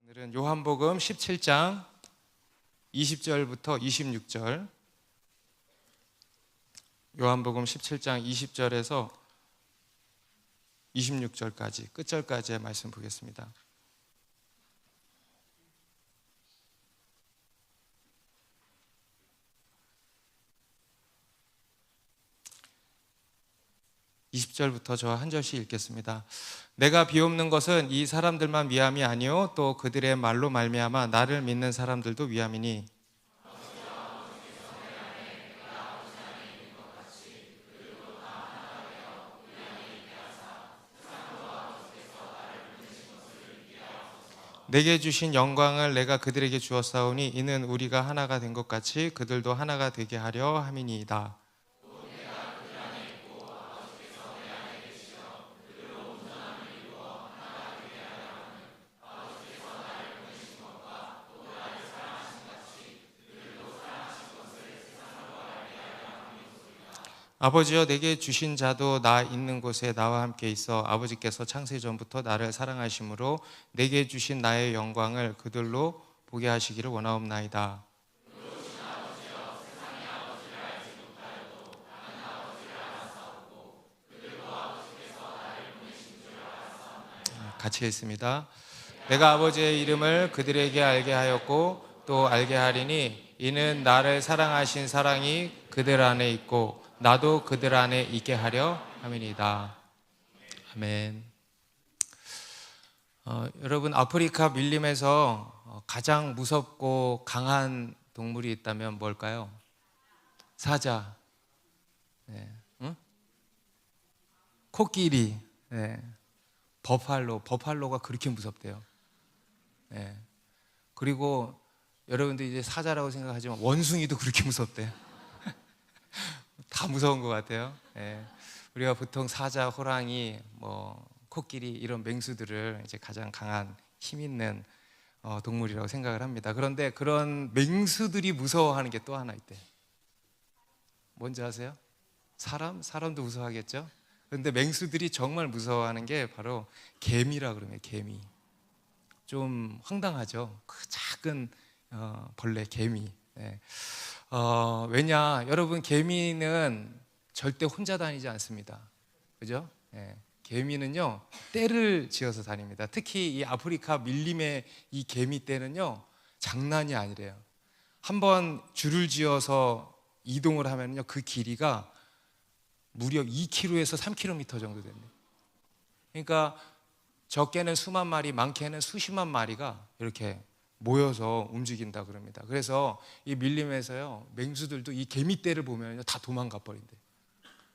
오늘은 요한복음 17장 20절부터 26절, 요한복음 17장 20절에서 26절까지 끝절까지의 말씀 보겠습니다. (20절부터) 저와 한 절씩 읽겠습니다. 내가 비옵는 것은 이 사람들만 위함이 아니요 또 그들의 말로 말미암아 나를 믿는 사람들도 위함이니, 내게 주신 영광을 내가 그들에게 주었사오니 이는 우리가 하나가 된 것 같이 그들도 하나가 되게 하려 함이니이다. 아버지여, 내게 주신 자도 나 있는 곳에 나와 함께 있어 아버지께서 창세 전부터 나를 사랑하심으로 내게 주신 나의 영광을 그들로 보게 하시기를 원하옵나이다. 같이 읽습니다. 내가 아버지의 이름을 그들에게 알게 하였고 또 알게 하리니 이는 나를 사랑하신 사랑이 그들 안에 있고 나도 그들 안에 있게 하려 함이니이다. 아멘. 여러분, 아프리카 밀림에서 가장 무섭고 강한 동물이 있다면 뭘까요? 사자, 네. 응? 코끼리, 네. 버팔로가 그렇게 무섭대요. 네. 그리고 여러분들 이제 사자라고 생각하지만 원숭이도 그렇게 무섭대요. 다 무서운 것 같아요. 예. 우리가 보통 사자, 호랑이, 코끼리 이런 맹수들을 이제 가장 강한 힘 있는 동물이라고 생각을 합니다. 그런데 그런 맹수들이 무서워하는 게 또 하나 있대요. 뭔지 아세요? 사람도 무서워하겠죠? 그런데 맹수들이 정말 무서워하는 게 바로 개미라 그러면 개미. 좀 황당하죠? 그 작은 벌레 개미. 예. 왜냐, 여러분, 개미는 절대 혼자 다니지 않습니다. 그죠? 예. 개미는요, 떼를 지어서 다닙니다. 특히 이 아프리카 밀림의 이 개미 떼는요, 장난이 아니래요. 한번 줄을 지어서 이동을 하면요, 그 길이가 무려 2km에서 3km 정도 된대요. 그러니까 적게는 수만 마리, 많게는 수십만 마리가 이렇게 모여서 움직인다 그럽니다. 그래서 이 밀림에서요, 맹수들도 이 개미떼를 보면 다 도망가 버린대.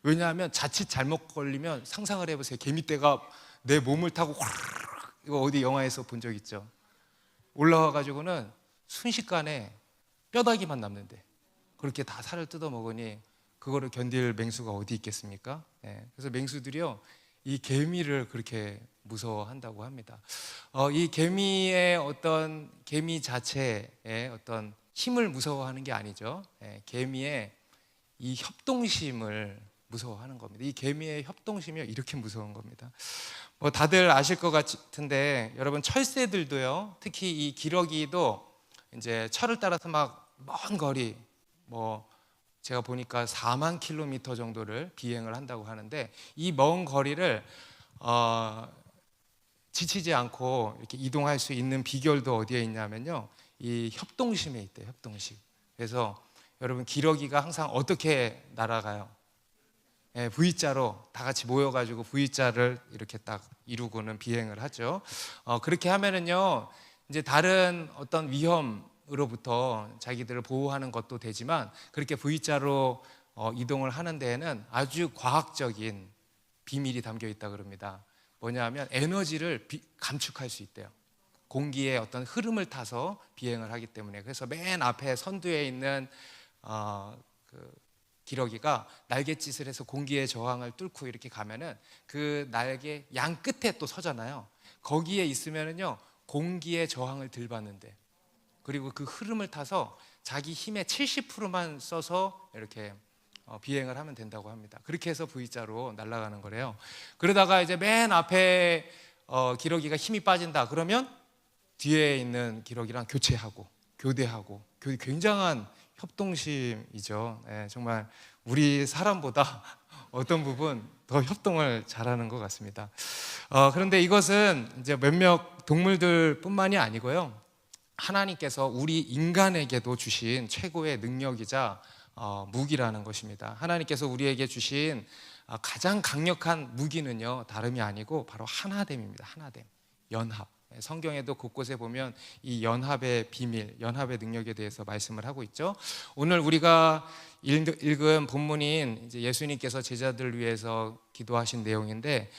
왜냐하면 자칫 잘못 걸리면, 상상을 해보세요. 개미떼가 내 몸을 타고 화르르, 이거 어디 영화에서 본 적 있죠? 올라와 가지고는 순식간에 뼈다귀만 남는데 그렇게 다 살을 뜯어 먹으니 그거를 견딜 맹수가 어디 있겠습니까? 그래서 맹수들이요, 이 개미를 그렇게 무서워한다고 합니다. 이 개미의 개미 자체의 어떤 힘을 무서워하는 게 아니죠. 개미의 이 협동심을 무서워하는 겁니다. 이 개미의 협동심이 이렇게 무서운 겁니다. 다들 아실 것 같은데, 여러분, 철새들도요, 특히 이 기러기도 이제 철을 따라서 막 먼 거리, 제가 보니까 4만 킬로미터 정도를 비행을 한다고 하는데, 이 먼 거리를 지치지 않고 이렇게 이동할 수 있는 비결도 어디에 있냐면요, 이 협동심에 있대요. 협동심. 그래서 여러분, 기러기가 항상 어떻게 날아가요? V자로 다 같이 모여가지고 V자를 이렇게 딱 이루고는 비행을 하죠. 그렇게 하면은요, 이제 다른 어떤 위험으로부터 자기들을 보호하는 것도 되지만, 그렇게 V자로 이동을 하는 데에는 아주 과학적인 비밀이 담겨 있다 그럽니다. 뭐냐면 에너지를 감축할 수 있대요. 공기의 어떤 흐름을 타서 비행을 하기 때문에. 그래서 맨 앞에 선두에 있는 기러기가 날갯짓을 해서 공기의 저항을 뚫고 이렇게 가면은 그 날개 양 끝에 또 서잖아요. 거기에 있으면은요, 공기의 저항을 덜 받는데, 그리고 그 흐름을 타서 자기 힘의 70%만 써서 이렇게 비행을 하면 된다고 합니다. 그렇게 해서 V자로 날아가는 거래요. 그러다가 이제 맨 앞에 기러기가 힘이 빠진다 그러면 뒤에 있는 기러기랑 교체하고 교대하고, 굉장한 협동심이죠. 정말 우리 사람보다 어떤 부분 더 협동을 잘하는 것 같습니다. 그런데 이것은 이제 몇몇 동물들뿐만이 아니고요, 하나님께서 우리 인간에게도 주신 최고의 능력이자 무기라는 것입니다. 하나님께서 우리에게 주신 가장 강력한 무기는요, 다름이 아니고 바로 하나됨입니다. 하나됨, 연합. 성경에도 곳곳에 보면 이 연합의 비밀, 연합의 능력에 대해서 말씀을 하고 있죠. 오늘 우리가 읽은 본문인 이제 예수님께서 제자들을 위해서 기도하신 내용인데,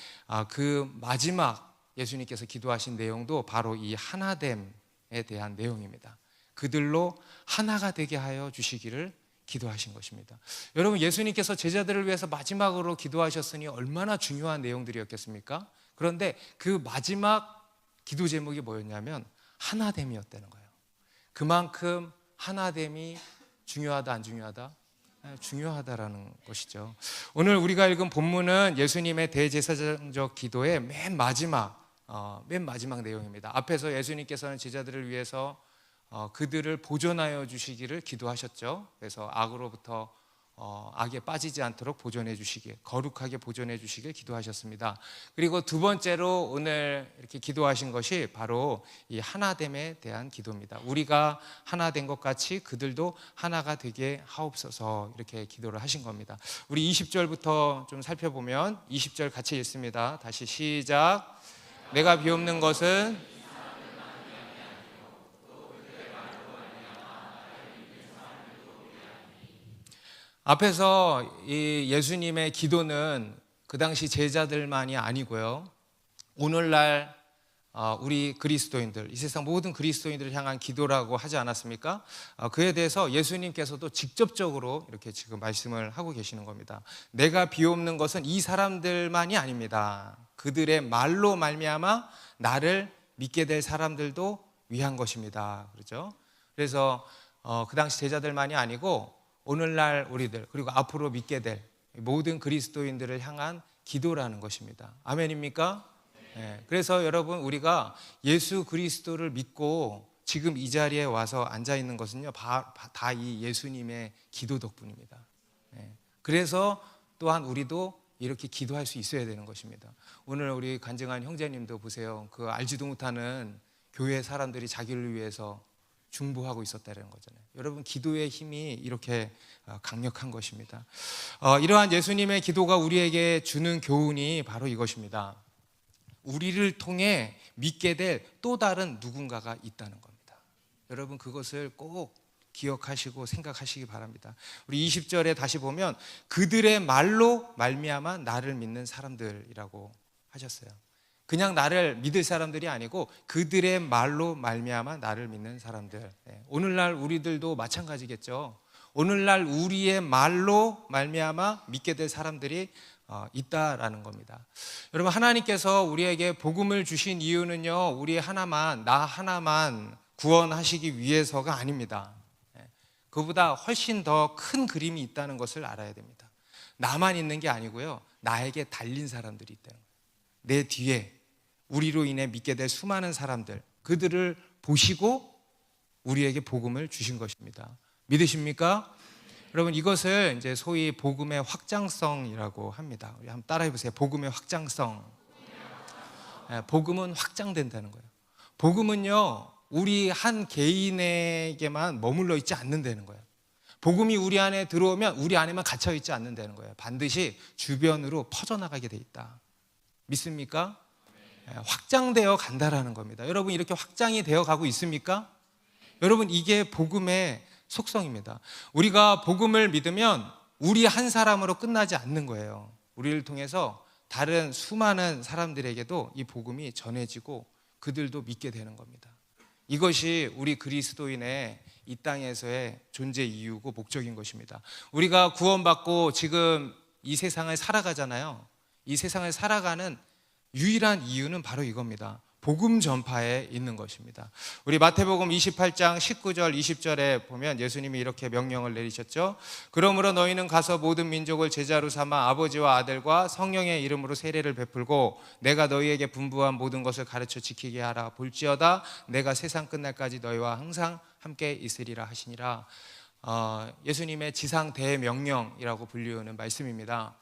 그 마지막 예수님께서 기도하신 내용도 바로 이 하나됨에 대한 내용입니다. 그들로 하나가 되게 하여 주시기를 기도하신 것입니다. 여러분, 예수님께서 제자들을 위해서 마지막으로 기도하셨으니 얼마나 중요한 내용들이었겠습니까? 그런데 그 마지막 기도 제목이 뭐였냐면 하나됨이었다는 거예요. 그만큼 하나됨이 중요하다, 안 중요하다? 중요하다라는 것이죠. 오늘 우리가 읽은 본문은 예수님의 대제사장적 기도의 맨 마지막 내용입니다. 앞에서 예수님께서는 제자들을 위해서 그들을 보존하여 주시기를 기도하셨죠. 그래서 악으로부터 악에 빠지지 않도록 보존해 주시길, 거룩하게 보존해 주시길 기도하셨습니다. 그리고 두 번째로 오늘 이렇게 기도하신 것이 바로 이 하나됨에 대한 기도입니다. 우리가 하나 된 것 같이 그들도 하나가 되게 하옵소서, 이렇게 기도를 하신 겁니다. 우리 20절부터 좀 살펴보면, 20절 같이 읽습니다. 다시 시작. 내가 비옵는 것은 앞에서 이 예수님의 기도는 그 당시 제자들만이 아니고요, 오늘날 우리 그리스도인들, 이 세상 모든 그리스도인들을 향한 기도라고 하지 않았습니까? 그에 대해서 예수님께서도 직접적으로 이렇게 지금 말씀을 하고 계시는 겁니다. 내가 비옵는 것은 이 사람들만이 아닙니다. 그들의 말로 말미암아 나를 믿게 될 사람들도 위한 것입니다. 그렇죠? 그래서 그 당시 제자들만이 아니고 오늘날 우리들, 그리고 앞으로 믿게 될 모든 그리스도인들을 향한 기도라는 것입니다. 아멘입니까? 네. 그래서 여러분, 우리가 예수 그리스도를 믿고 지금 이 자리에 와서 앉아 있는 것은요, 다 이 예수님의 기도 덕분입니다. 네. 그래서 또한 우리도 이렇게 기도할 수 있어야 되는 것입니다. 오늘 우리 간증한 형제님도 보세요. 그 알지도 못하는 교회 사람들이 자기를 위해서 중보하고 있었다는 거잖아요. 여러분, 기도의 힘이 이렇게 강력한 것입니다. 이러한 예수님의 기도가 우리에게 주는 교훈이 바로 이것입니다. 우리를 통해 믿게 될 또 다른 누군가가 있다는 겁니다. 여러분, 그것을 꼭 기억하시고 생각하시기 바랍니다. 우리 20절에 다시 보면 그들의 말로 말미암아 나를 믿는 사람들이라고 하셨어요. 그냥 나를 믿을 사람들이 아니고 그들의 말로 말미암아 나를 믿는 사람들. 오늘날 우리들도 마찬가지겠죠. 오늘날 우리의 말로 말미암아 믿게 될 사람들이 있다라는 겁니다. 여러분, 하나님께서 우리에게 복음을 주신 이유는요, 나 하나만 구원하시기 위해서가 아닙니다. 그보다 훨씬 더 큰 그림이 있다는 것을 알아야 됩니다. 나만 있는 게 아니고요, 나에게 달린 사람들이 있다는 거예요. 내 뒤에 우리로 인해 믿게 될 수많은 사람들, 그들을 보시고 우리에게 복음을 주신 것입니다. 믿으십니까? 여러분, 이것을 이제 소위 복음의 확장성이라고 합니다. 우리 한번 따라해 보세요. 복음의 확장성. 복음은 확장된다는 거예요. 복음은요, 우리 한 개인에게만 머물러 있지 않는다는 거예요. 복음이 우리 안에 들어오면 우리 안에만 갇혀 있지 않는다는 거예요. 반드시 주변으로 퍼져나가게 돼 있다. 믿습니까? 확장되어 간다라는 겁니다. 여러분, 이렇게 확장이 되어 가고 있습니까? 여러분, 이게 복음의 속성입니다. 우리가 복음을 믿으면 우리 한 사람으로 끝나지 않는 거예요. 우리를 통해서 다른 수많은 사람들에게도 이 복음이 전해지고 그들도 믿게 되는 겁니다. 이것이 우리 그리스도인의 이 땅에서의 존재 이유고 목적인 것입니다. 우리가 구원받고 지금 이 세상을 살아가잖아요. 이 세상을 살아가는 유일한 이유는 바로 이겁니다. 복음 전파에 있는 것입니다. 우리 마태복음 28장 19절 20절에 보면 예수님이 이렇게 명령을 내리셨죠. 그러므로 너희는 가서 모든 민족을 제자로 삼아 아버지와 아들과 성령의 이름으로 세례를 베풀고 내가 너희에게 분부한 모든 것을 가르쳐 지키게 하라. 볼지어다 내가 세상 끝날까지 너희와 항상 함께 있으리라 하시니라. 예수님의 지상 대명령이라고 불리우는 말씀입니다.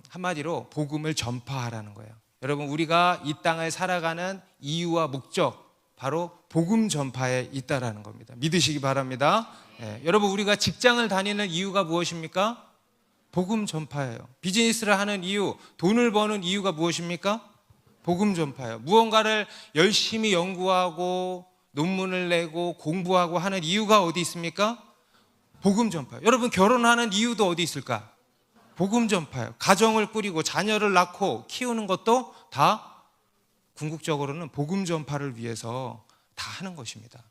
한마디로 복음을 전파하라는 거예요. 여러분, 우리가 이 땅을 살아가는 이유와 목적, 바로 복음 전파에 있다라는 겁니다. 믿으시기 바랍니다. 여러분, 우리가 직장을 다니는 이유가 무엇입니까? 복음 전파예요. 비즈니스를 하는 이유, 돈을 버는 이유가 무엇입니까? 복음 전파예요. 무언가를 열심히 연구하고 논문을 내고 공부하고 하는 이유가 어디 있습니까? 복음 전파예요. 여러분, 결혼하는 이유도 어디 있을까? 복음 전파예요. 가정을 꾸리고 자녀를 낳고 키우는 것도 다 궁극적으로는 복음 전파를 위해서 다 하는 것입니다.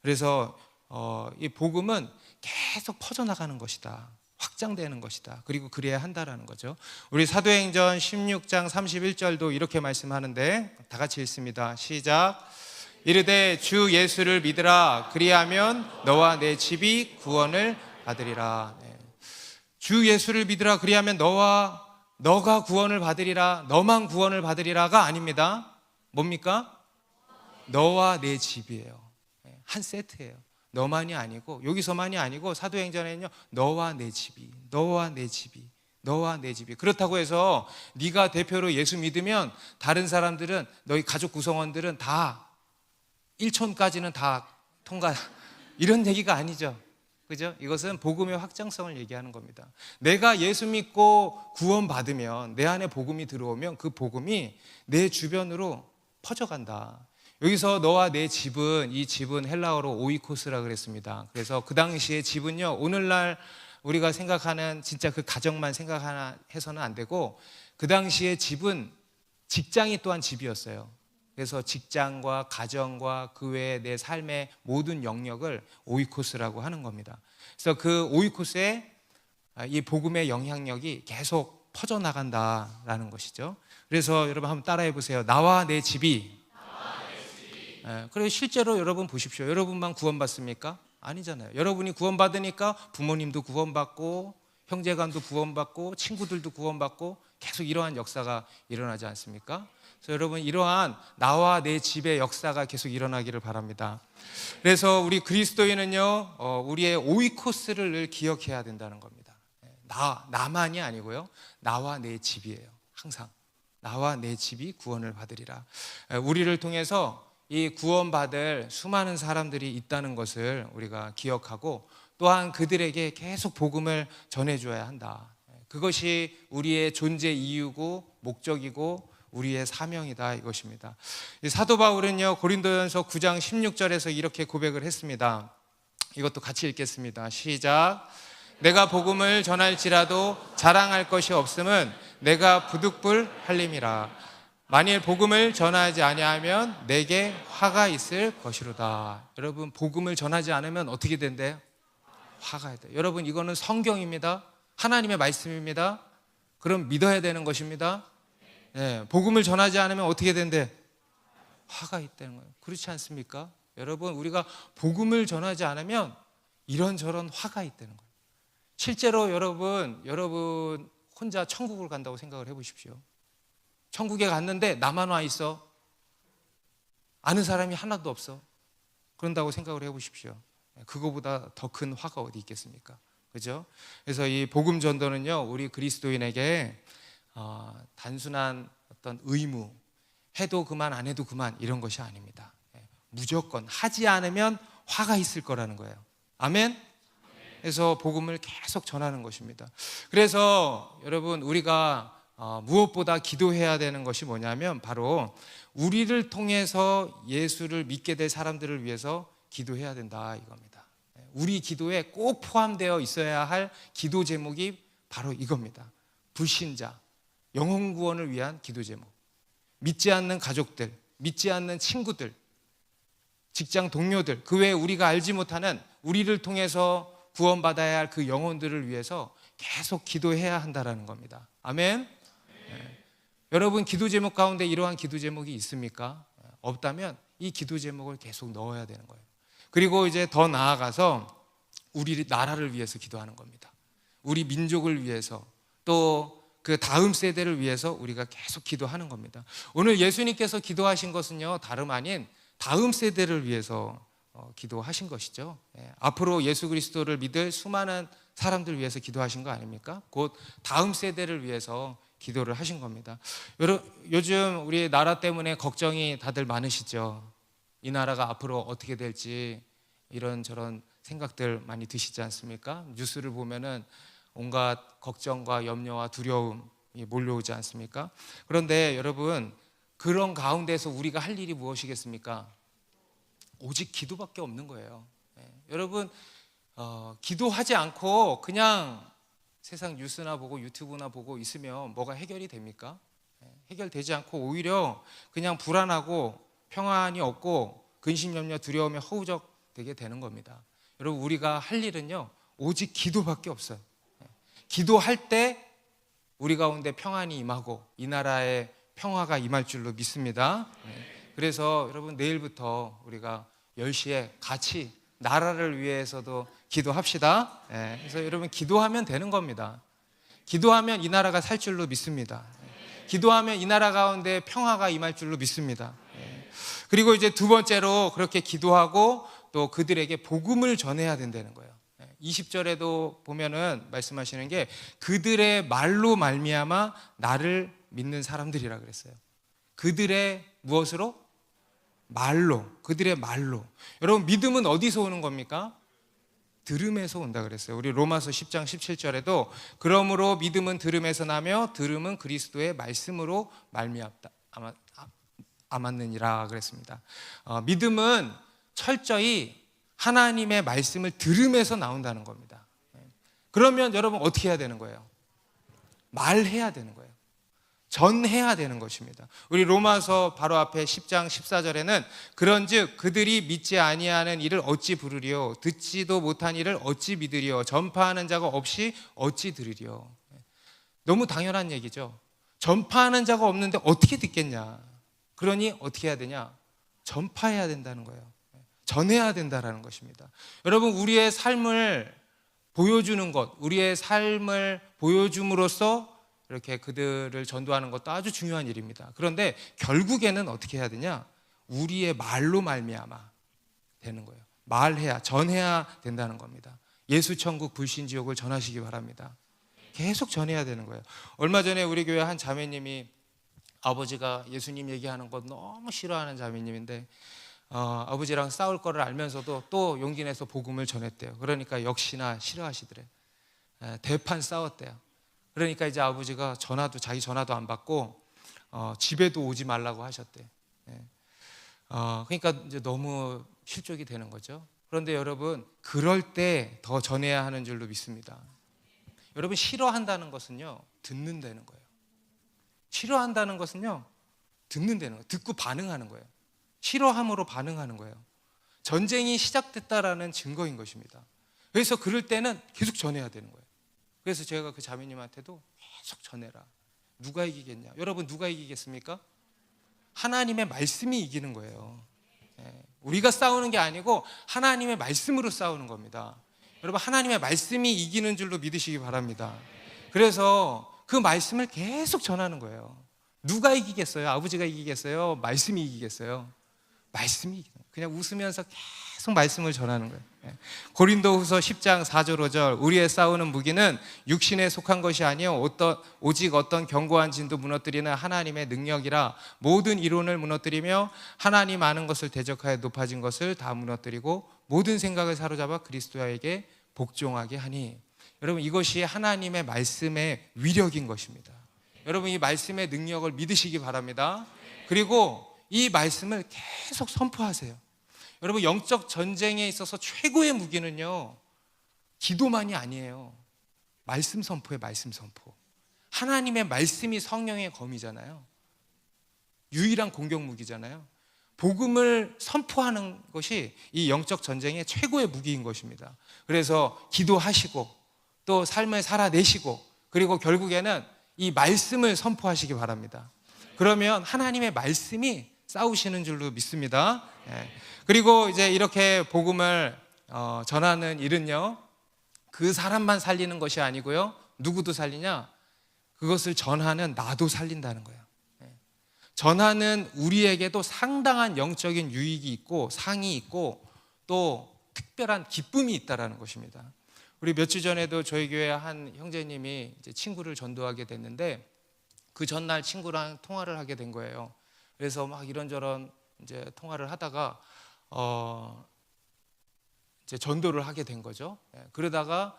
그래서 이 복음은 계속 퍼져나가는 것이다. 확장되는 것이다. 그리고 그래야 한다라는 거죠. 우리 사도행전 16장 31절도 이렇게 말씀하는데 다 같이 읽습니다. 시작. 이르되 주 예수를 믿으라. 그리하면 너와 내 집이 구원을 받으리라. 주 예수를 믿으라. 그리하면 너가 구원을 받으리라. 너만 구원을 받으리라가 아닙니다. 뭡니까? 너와 내 집이에요. 한 세트예요. 너만이 아니고, 여기서만이 아니고 사도행전에는요, 너와 내 집이, 너와 내 집이, 너와 내 집이. 그렇다고 해서 네가 대표로 예수 믿으면 다른 사람들은, 너희 가족 구성원들은 다 1촌까지는 다 통과, 이런 얘기가 아니죠. 그죠? 이것은 복음의 확장성을 얘기하는 겁니다. 내가 예수 믿고 구원받으면, 내 안에 복음이 들어오면 그 복음이 내 주변으로 퍼져간다. 여기서 너와 내 집은, 이 집은 헬라어로 오이코스라 그랬습니다. 그래서 그 당시에 집은요, 오늘날 우리가 생각하는 진짜 그 가정만 생각해서는 안 되고, 그 당시에 집은 직장이 또한 집이었어요. 그래서 직장과 가정과 그 외에 내 삶의 모든 영역을 오이코스라고 하는 겁니다. 그래서 그 오이코스에 이 복음의 영향력이 계속 퍼져나간다라는 것이죠. 그래서 여러분 한번 따라해 보세요. 나와 내 집이. 그리고 실제로 여러분 보십시오. 여러분만 구원받습니까? 아니잖아요. 여러분이 구원받으니까 부모님도 구원받고 형제간도 구원받고 친구들도 구원받고 계속 이러한 역사가 일어나지 않습니까? 그래서 여러분, 이러한 나와 내 집의 역사가 계속 일어나기를 바랍니다. 그래서 우리 그리스도인은요, 우리의 오이코스를 늘 기억해야 된다는 겁니다. 나만이 아니고요, 나와 내 집이에요. 항상 나와 내 집이 구원을 받으리라. 우리를 통해서 이 구원받을 수많은 사람들이 있다는 것을 우리가 기억하고, 또한 그들에게 계속 복음을 전해줘야 한다. 그것이 우리의 존재 이유고 목적이고 우리의 사명이다, 이것입니다. 사도 바울은요, 고린도전서 9장 16절에서 이렇게 고백을 했습니다. 이것도 같이 읽겠습니다. 시작. 내가 복음을 전할지라도 자랑할 것이 없음은 내가 부득불 할림이라. 만일 복음을 전하지 아니하면 내게 화가 있을 것이로다. 여러분, 복음을 전하지 않으면 어떻게 된대요? 화가 있다. 여러분, 이거는 성경입니다. 하나님의 말씀입니다. 그럼 믿어야 되는 것입니다. 복음을 전하지 않으면 어떻게 된대? 화가 있다는 거예요. 그렇지 않습니까? 여러분, 우리가 복음을 전하지 않으면 이런저런 화가 있다는 거예요. 실제로 여러분 혼자 천국을 간다고 생각을 해보십시오. 천국에 갔는데 나만 와 있어. 아는 사람이 하나도 없어. 그런다고 생각을 해보십시오. 그거보다 더 큰 화가 어디 있겠습니까? 그죠? 그래서 이 복음 전도는요, 우리 그리스도인에게 단순한 어떤 의무, 해도 그만 안 해도 그만 이런 것이 아닙니다. 무조건 하지 않으면 화가 있을 거라는 거예요. 아멘? 그래서 복음을 계속 전하는 것입니다. 그래서 여러분, 우리가 무엇보다 기도해야 되는 것이 뭐냐면 바로 우리를 통해서 예수를 믿게 될 사람들을 위해서 기도해야 된다, 이겁니다. 우리 기도에 꼭 포함되어 있어야 할 기도 제목이 바로 이겁니다. 불신자, 영혼 구원을 위한 기도 제목. 믿지 않는 가족들, 믿지 않는 친구들, 직장 동료들, 그 외에 우리가 알지 못하는, 우리를 통해서 구원받아야 할 그 영혼들을 위해서 계속 기도해야 한다는 겁니다. 아멘? 여러분 기도 제목 가운데 이러한 기도 제목이 있습니까? 없다면 이 기도 제목을 계속 넣어야 되는 거예요. 그리고 이제 더 나아가서 우리 나라를 위해서 기도하는 겁니다. 우리 민족을 위해서, 또 그 다음 세대를 위해서 우리가 계속 기도하는 겁니다. 오늘 예수님께서 기도하신 것은요, 다름 아닌 다음 세대를 위해서 기도하신 것이죠. 앞으로 예수 그리스도를 믿을 수많은 사람들 위해서 기도하신 거 아닙니까? 곧 다음 세대를 위해서 기도를 하신 겁니다. 요즘 우리 나라 때문에 걱정이 다들 많으시죠. 이 나라가 앞으로 어떻게 될지 이런저런 생각들 많이 드시지 않습니까? 뉴스를 보면은 온갖 걱정과 염려와 두려움이 몰려오지 않습니까? 그런데 여러분, 그런 가운데서 우리가 할 일이 무엇이겠습니까? 오직 기도밖에 없는 거예요. 여러분, 기도하지 않고 그냥 세상 뉴스나 보고 유튜브나 보고 있으면 뭐가 해결이 됩니까? 해결되지 않고 오히려 그냥 불안하고 평안이 없고 근심, 염려, 두려움에 허우적되게 되는 겁니다. 여러분, 우리가 할 일은요, 오직 기도밖에 없어요. 기도할 때 우리 가운데 평안이 임하고 이 나라에 평화가 임할 줄로 믿습니다. 그래서 여러분, 내일부터 우리가 10시에 같이 나라를 위해서도 기도합시다. 그래서 여러분, 기도하면 되는 겁니다. 기도하면 이 나라가 살 줄로 믿습니다. 기도하면 이 나라 가운데 평화가 임할 줄로 믿습니다. 그리고 이제 두 번째로 그렇게 기도하고 또 그들에게 복음을 전해야 된다는 거예요. 20절에도 보면은 말씀하시는 게 그들의 말로 말미암아 나를 믿는 사람들이라 그랬어요. 그들의 무엇으로? 말로. 그들의 말로. 여러분, 믿음은 어디서 오는 겁니까? 들음에서 온다 그랬어요. 우리 로마서 10장 17절에도 그러므로 믿음은 들음에서 나며 들음은 그리스도의 말씀으로 말미암았느니라 그랬습니다. 믿음은 철저히 하나님의 말씀을 들음에서 나온다는 겁니다. 그러면 여러분 어떻게 해야 되는 거예요? 말해야 되는 거예요. 전해야 되는 것입니다. 우리 로마서 바로 앞에 10장 14절에는 그런즉 그들이 믿지 아니하는 일을 어찌 부르리요 듣지도 못한 일을 어찌 믿으리요 전파하는 자가 없이 어찌 들으리요. 너무 당연한 얘기죠. 전파하는 자가 없는데 어떻게 듣겠냐. 그러니 어떻게 해야 되냐? 전파해야 된다는 거예요. 전해야 된다는 것입니다. 여러분, 우리의 삶을 보여주는 것, 우리의 삶을 보여줌으로써 이렇게 그들을 전도하는 것도 아주 중요한 일입니다. 그런데 결국에는 어떻게 해야 되냐? 우리의 말로 말미암아 되는 거예요. 말해야, 전해야 된다는 겁니다. 예수천국 불신지옥을 전하시기 바랍니다. 계속 전해야 되는 거예요. 얼마 전에 우리 교회 한 자매님이 아버지가 예수님 얘기하는 것 너무 싫어하는 자매님인데 아버지랑 싸울 거를 알면서도 또 용기 내서 복음을 전했대요. 그러니까 역시나 싫어하시더래. 대판 싸웠대요. 그러니까 이제 아버지가 자기 전화도 안 받고 집에도 오지 말라고 하셨대. 그러니까 이제 너무 실족이 되는 거죠. 그런데 여러분, 그럴 때 더 전해야 하는 줄로 믿습니다. 여러분, 싫어한다는 것은요, 듣는다는 거예요. 싫어한다는 것은요, 듣는다는 거예요. 듣고 반응하는 거예요. 싫어함으로 반응하는 거예요. 전쟁이 시작됐다라는 증거인 것입니다. 그래서 그럴 때는 계속 전해야 되는 거예요. 그래서 제가 그 자매님한테도 계속 전해라. 누가 이기겠냐? 여러분, 누가 이기겠습니까? 하나님의 말씀이 이기는 거예요. 우리가 싸우는 게 아니고 하나님의 말씀으로 싸우는 겁니다. 여러분, 하나님의 말씀이 이기는 줄로 믿으시기 바랍니다. 그래서 그 말씀을 계속 전하는 거예요. 누가 이기겠어요? 아버지가 이기겠어요? 말씀이 이기겠어요? 말씀이 이기는 거예요. 그냥 웃으면서 계속 말씀을 전하는 거예요. 고린도후서 10장 4절 5절 우리의 싸우는 무기는 육신에 속한 것이 아니요 오직 어떤 견고한 진도 무너뜨리는 하나님의 능력이라 모든 이론을 무너뜨리며 하나님 아는 것을 대적하여 높아진 것을 다 무너뜨리고 모든 생각을 사로잡아 그리스도에게 복종하게 하니. 여러분, 이것이 하나님의 말씀의 위력인 것입니다. 여러분, 이 말씀의 능력을 믿으시기 바랍니다. 그리고 이 말씀을 계속 선포하세요. 여러분, 영적 전쟁에 있어서 최고의 무기는요, 기도만이 아니에요. 말씀 선포예요. 말씀 선포. 하나님의 말씀이 성령의 검이잖아요. 유일한 공격 무기잖아요. 복음을 선포하는 것이 이 영적 전쟁의 최고의 무기인 것입니다. 그래서 기도하시고 또 삶을 살아내시고 그리고 결국에는 이 말씀을 선포하시기 바랍니다. 그러면 하나님의 말씀이 싸우시는 줄로 믿습니다. 예. 그리고 이제 이렇게 복음을 전하는 일은요, 그 사람만 살리는 것이 아니고요, 누구도 살리냐? 그것을 전하는 나도 살린다는 거예요. 예. 전하는 우리에게도 상당한 영적인 유익이 있고 상이 있고 또 특별한 기쁨이 있다라는 것입니다. 우리 몇 주 전에도 저희 교회 한 형제님이 이제 친구를 전도하게 됐는데 그 전날 친구랑 통화를 하게 된 거예요. 그래서 막 이런저런 이제 통화를 하다가 이제 전도를 하게 된 거죠. 그러다가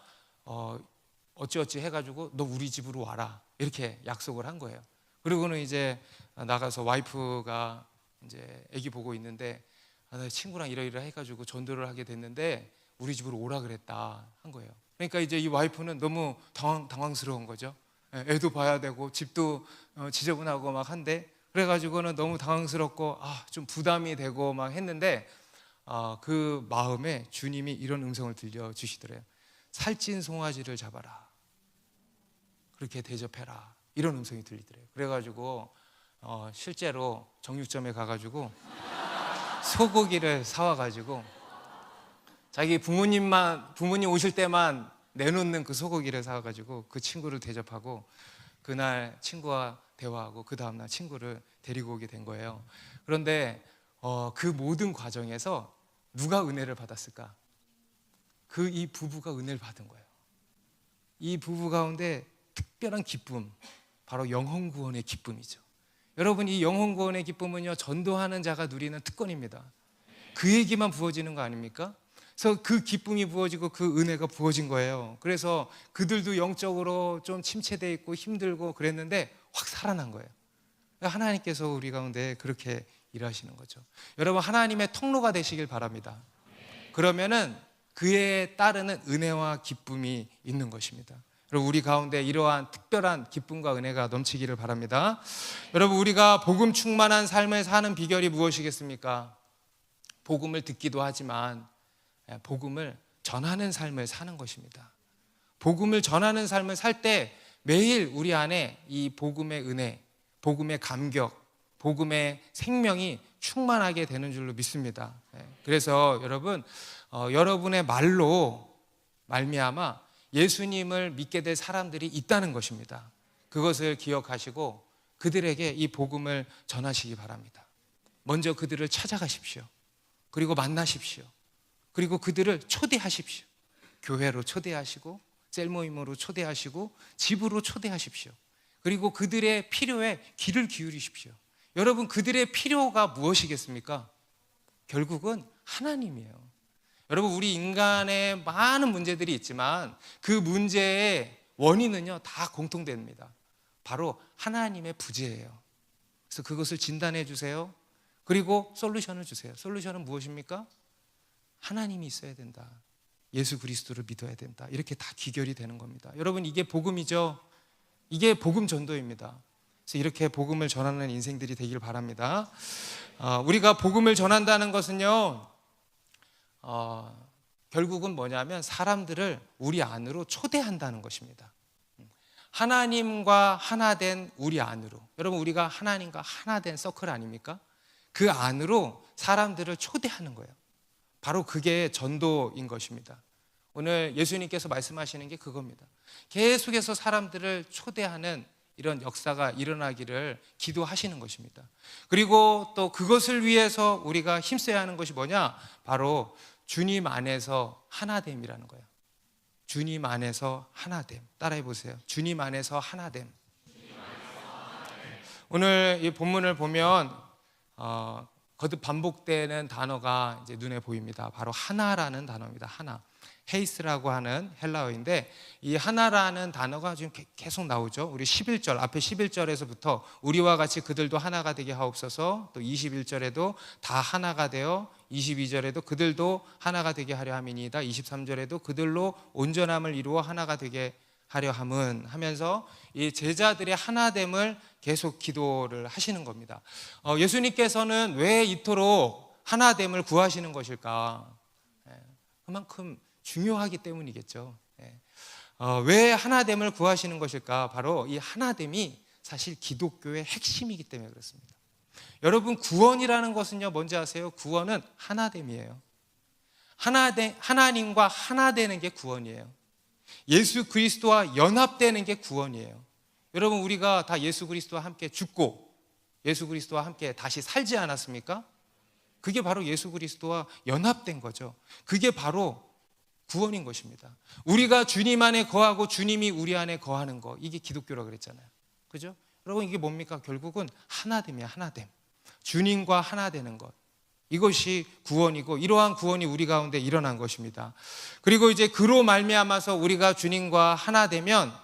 어찌어찌 해가지고 너 우리 집으로 와라 이렇게 약속을 한 거예요. 그리고는 이제 나가서 와이프가 이제 아기 보고 있는데 나 친구랑 이러이러 해가지고 전도를 하게 됐는데 우리 집으로 오라 그랬다 한 거예요. 그러니까 이제 이 와이프는 너무 당황스러운 거죠. 애도 봐야 되고 집도 지저분하고 막 한데 그래가지고는 너무 당황스럽고 좀 부담이 되고 막 했는데 그 마음에 주님이 이런 음성을 들려주시더래요. 살찐 송아지를 잡아라, 그렇게 대접해라, 이런 음성이 들리더래요. 그래가지고 실제로 정육점에 가가지고 소고기를 사와가지고 자기 부모님 오실 때만 내놓는 그 소고기를 사와가지고 그 친구를 대접하고 그날 친구와 대화하고 그 다음날 친구를 데리고 오게 된 거예요. 그런데 그 모든 과정에서 누가 은혜를 받았을까? 이 부부가 은혜를 받은 거예요. 이 부부 가운데 특별한 기쁨, 바로 영혼 구원의 기쁨이죠. 여러분, 이 영혼 구원의 기쁨은요, 전도하는 자가 누리는 특권입니다. 그에게만 부어지는 거 아닙니까? 그래서 그 기쁨이 부어지고 그 은혜가 부어진 거예요. 그래서 그들도 영적으로 좀 침체되어 있고 힘들고 그랬는데 확 살아난 거예요. 하나님께서 우리 가운데 그렇게 일하시는 거죠. 여러분, 하나님의 통로가 되시길 바랍니다. 그러면은 그에 따르는 은혜와 기쁨이 있는 것입니다. 여러분, 우리 가운데 이러한 특별한 기쁨과 은혜가 넘치기를 바랍니다. 여러분, 우리가 복음 충만한 삶을 사는 비결이 무엇이겠습니까? 복음을 듣기도 하지만 복음을 전하는 삶을 사는 것입니다. 복음을 전하는 삶을 살 때 매일 우리 안에 이 복음의 은혜, 복음의 감격, 복음의 생명이 충만하게 되는 줄로 믿습니다. 그래서 여러분, 여러분의 말로 말미암아 예수님을 믿게 될 사람들이 있다는 것입니다. 그것을 기억하시고 그들에게 이 복음을 전하시기 바랍니다. 먼저 그들을 찾아가십시오. 그리고 만나십시오. 그리고 그들을 초대하십시오. 교회로 초대하시고 셀모임으로 초대하시고 집으로 초대하십시오. 그리고 그들의 필요에 귀를 기울이십시오. 여러분, 그들의 필요가 무엇이겠습니까? 결국은 하나님이에요. 여러분, 우리 인간의 많은 문제들이 있지만 그 문제의 원인은요 다 공통됩니다. 바로 하나님의 부재예요. 그래서 그것을 진단해 주세요. 그리고 솔루션을 주세요. 솔루션은 무엇입니까? 하나님이 있어야 된다. 예수 그리스도를 믿어야 된다. 이렇게 다 귀결이 되는 겁니다. 여러분, 이게 복음이죠. 이게 복음 전도입니다. 그래서 이렇게 복음을 전하는 인생들이 되길 바랍니다. 우리가 복음을 전한다는 것은요, 결국은 뭐냐면 사람들을 우리 안으로 초대한다는 것입니다. 하나님과 하나 된 우리 안으로. 여러분, 우리가 하나님과 하나 된 서클 아닙니까? 그 안으로 사람들을 초대하는 거예요. 바로 그게 전도인 것입니다. 오늘 예수님께서 말씀하시는 게 그겁니다. 계속해서 사람들을 초대하는 이런 역사가 일어나기를 기도하시는 것입니다. 그리고 또 그것을 위해서 우리가 힘써야 하는 것이 뭐냐? 바로 주님 안에서 하나됨이라는 거예요. 주님 안에서 하나됨. 따라해 보세요. 주님 안에서 하나됨. 오늘 이 본문을 보면 거듭 반복되는 단어가 이제 눈에 보입니다. 바로 하나라는 단어입니다. 하나. 헤이스라고 하는 헬라어인데 이 하나라는 단어가 지금 계속 나오죠. 우리 11절, 앞에 11절에서부터 우리와 같이 그들도 하나가 되게 하옵소서, 또 21절에도 다 하나가 되어, 22절에도 그들도 하나가 되게 하려 함이니이다, 23절에도 그들로 온전함을 이루어 하나가 되게 하려 함은 하면서 이 제자들의 하나됨을 계속 기도를 하시는 겁니다. 예수님께서는 왜 이토록 하나됨을 구하시는 것일까? 그만큼 중요하기 때문이겠죠. 왜 하나됨을 구하시는 것일까? 바로 이 하나됨이 사실 기독교의 핵심이기 때문에 그렇습니다. 여러분, 구원이라는 것은요, 뭔지 아세요? 구원은 하나됨이에요. 하나님과 하나 되는 게 구원이에요. 예수 그리스도와 연합되는 게 구원이에요. 여러분, 우리가 다 예수 그리스도와 함께 죽고 예수 그리스도와 함께 다시 살지 않았습니까? 그게 바로 예수 그리스도와 연합된 거죠. 그게 바로 구원인 것입니다. 우리가 주님 안에 거하고 주님이 우리 안에 거하는 거, 이게 기독교라고 그랬잖아요. 그죠? 여러분, 이게 뭡니까? 결국은 하나됨이야. 하나됨. 주님과 하나 되는 것, 이것이 구원이고, 이러한 구원이 우리 가운데 일어난 것입니다. 그리고 이제 그로 말미암아서 우리가 주님과 하나 되면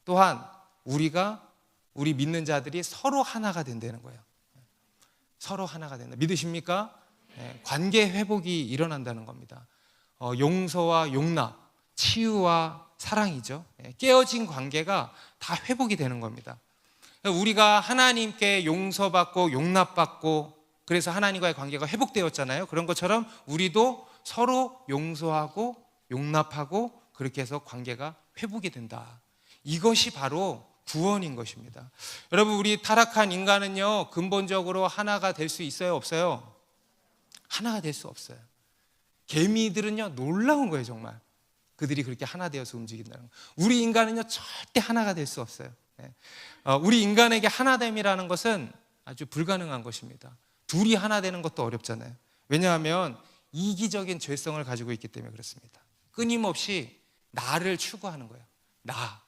또한 우리 믿는 자들이 서로 하나가 된다는 거예요. 서로 하나가 된다. 믿으십니까? 관계 회복이 일어난다는 겁니다. 용서와 용납, 치유와 사랑이죠. 깨어진 관계가 다 회복이 되는 겁니다. 우리가 하나님께 용서받고 용납받고, 그래서 하나님과의 관계가 회복되었잖아요. 그런 것처럼 우리도 서로 용서하고 용납하고, 그렇게 해서 관계가 회복이 된다. 이것이 바로 구원인 것입니다. 여러분, 우리 타락한 인간은요, 근본적으로 하나가 될 수 있어요, 없어요? 하나가 될 수 없어요. 개미들은요, 놀라운 거예요. 정말 그들이 그렇게 하나 되어서 움직인다는 거. 우리 인간은요, 절대 하나가 될 수 없어요. 우리 인간에게 하나됨이라는 것은 아주 불가능한 것입니다. 둘이 하나 되는 것도 어렵잖아요. 왜냐하면 이기적인 죄성을 가지고 있기 때문에 그렇습니다. 끊임없이 나를 추구하는 거예요. 나.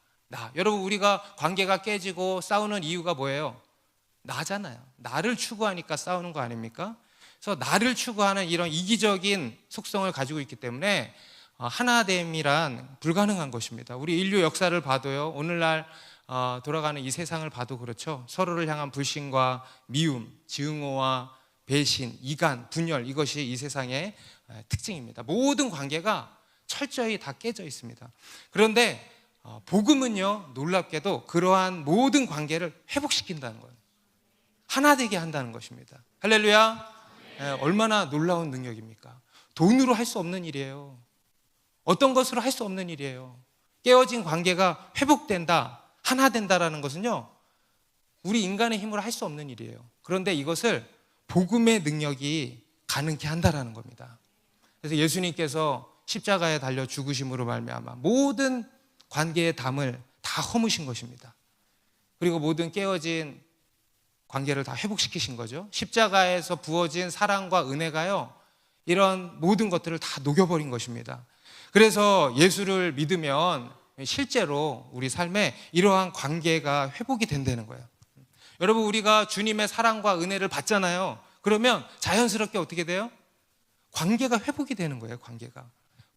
여러분, 우리가 관계가 깨지고 싸우는 이유가 뭐예요? 나잖아요. 나를 추구하니까 싸우는 거 아닙니까? 그래서 나를 추구하는 이런 이기적인 속성을 가지고 있기 때문에 하나됨이란 불가능한 것입니다. 우리 인류 역사를 봐도요, 오늘날 돌아가는 이 세상을 봐도 그렇죠. 서로를 향한 불신과 미움, 증오와 배신, 이간, 분열, 이것이 이 세상의 특징입니다. 모든 관계가 철저히 다 깨져 있습니다. 그런데 복음은요, 놀랍게도 그러한 모든 관계를 회복시킨다는 거예요. 하나 되게 한다는 것입니다. 할렐루야. 얼마나 놀라운 능력입니까? 돈으로 할 수 없는 일이에요. 어떤 것으로 할 수 없는 일이에요. 깨어진 관계가 회복된다, 하나 된다라는 것은요, 우리 인간의 힘으로 할 수 없는 일이에요. 그런데 이것을 복음의 능력이 가능케 한다라는 겁니다. 그래서 예수님께서 십자가에 달려 죽으심으로 말미암아 모든 관계의 담을 다 허무신 것입니다. 그리고 모든 깨어진 관계를 다 회복시키신 거죠. 십자가에서 부어진 사랑과 은혜가요, 이런 모든 것들을 다 녹여버린 것입니다. 그래서 예수를 믿으면 실제로 우리 삶에 이러한 관계가 회복이 된다는 거예요. 여러분, 우리가 주님의 사랑과 은혜를 받잖아요. 그러면 자연스럽게 어떻게 돼요? 관계가 회복이 되는 거예요. 관계가,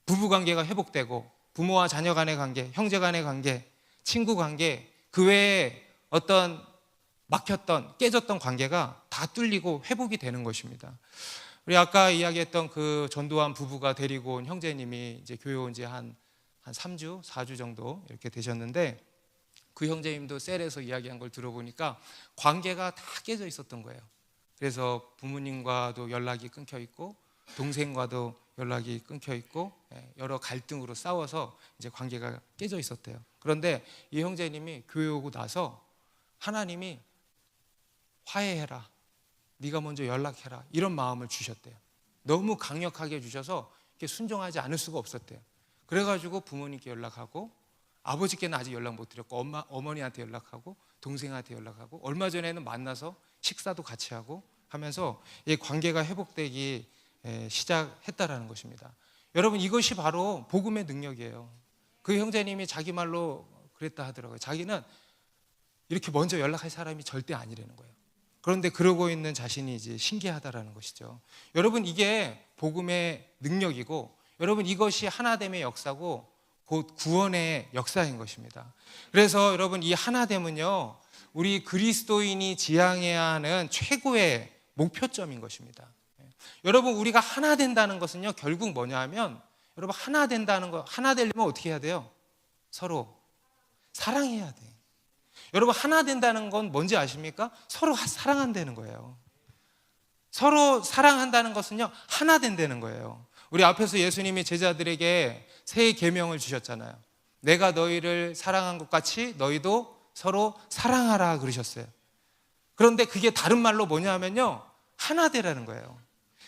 부부 관계가 회복되고, 부모와 자녀 간의 관계, 형제 간의 관계, 친구 관계, 그 외에 어떤 막혔던, 깨졌던 관계가 다 뚫리고 회복이 되는 것입니다. 우리 아까 이야기했던 그 전도한 부부가 데리고 온 형제님이 이제 교회 온 지 한 3주, 4주 정도 이렇게 되셨는데, 그 형제님도 셀에서 이야기한 걸 들어보니까 관계가 다 깨져 있었던 거예요. 그래서 부모님과도 연락이 끊겨 있고, 동생과도 연락이 끊겨 있고, 여러 갈등으로 싸워서 이제 관계가 깨져 있었대요. 그런데 이 형제님이 교회 오고 나서 하나님이 화해해라, 네가 먼저 연락해라, 이런 마음을 주셨대요. 너무 강력하게 주셔서 이렇게 순종하지 않을 수가 없었대요. 그래가지고 부모님께 연락하고, 아버지께는 아직 연락 못 드렸고, 어머니한테 연락하고, 동생한테 연락하고, 얼마 전에는 만나서 식사도 같이 하고 하면서 이 관계가 회복되기 시작했다라는 것입니다. 여러분, 이것이 바로 복음의 능력이에요. 그 형제님이 자기 말로 그랬다 하더라고요. 자기는 이렇게 먼저 연락할 사람이 절대 아니라는 거예요. 그런데 그러고 있는 자신이 이제 신기하다라는 것이죠. 여러분, 이게 복음의 능력이고, 여러분, 이것이 하나됨의 역사고 곧 구원의 역사인 것입니다. 그래서 여러분, 이 하나됨은요, 우리 그리스도인이 지향해야 하는 최고의 목표점인 것입니다. 여러분, 우리가 하나 된다는 것은요, 결국 뭐냐 하면, 여러분, 하나 된다는 거, 하나 되려면 어떻게 해야 돼요? 서로 사랑해야 돼. 여러분, 하나 된다는 건 뭔지 아십니까? 서로 사랑한다는 거예요. 서로 사랑한다는 것은요, 하나 된다는 거예요. 우리 앞에서 예수님이 제자들에게 새 계명을 주셨잖아요. 내가 너희를 사랑한 것 같이 너희도 서로 사랑하라 그러셨어요. 그런데 그게 다른 말로 뭐냐 하면요, 하나 되라는 거예요.